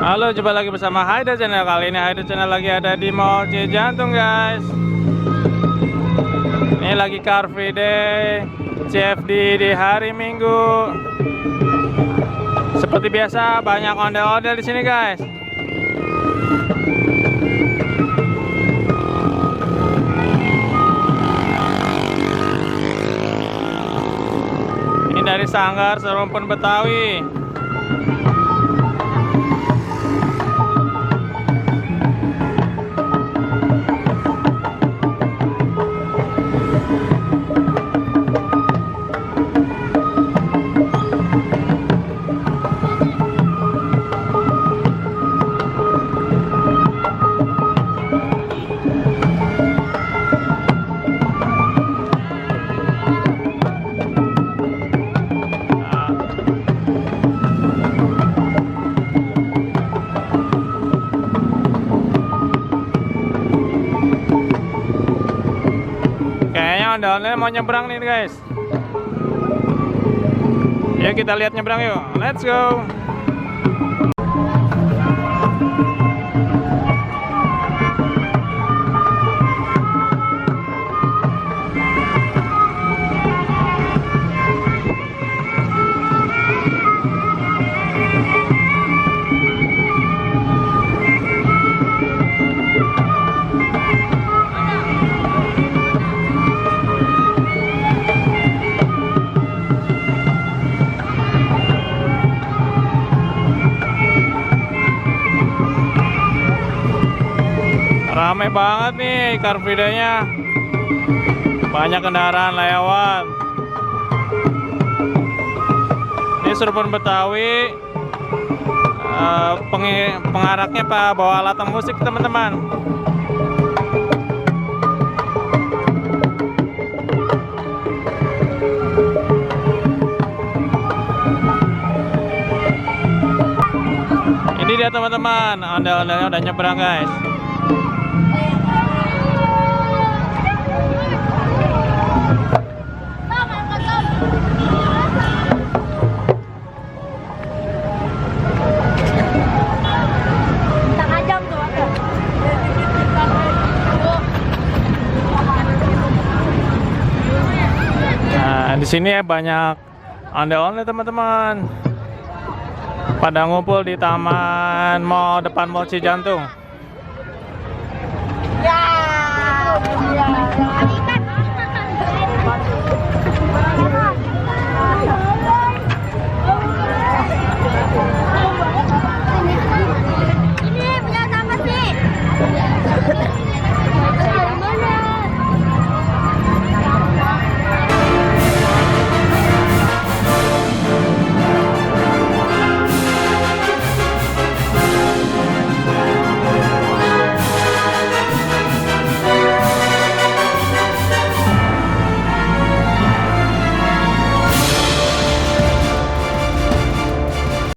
Halo, jumpa lagi bersama Haida Channel. Kali ini Haida Channel lagi ada di Mall Cijantung, guys. Ini lagi Car Free Day CFD di hari Minggu. Seperti biasa banyak ondel-ondel di sini, guys. Ini dari Sanggar Serumpun Betawi. Ondel-ondel mau nyebrang nih, guys. Yuk kita lihat nyebrang yuk. Let's go. Ramai banget nih Car Free Day-nya. Banyak kendaraan lewat. Ini Serumpun Betawi. Pengaraknya Pak bawa alat musik, teman-teman. Ini dia, teman-teman. Ondel-ondelnya udah nyebrang, guys. Nah, di sini ya banyak ondel-ondel, teman-teman. Pada ngumpul di taman mall depan Mall Cijantung. Ya.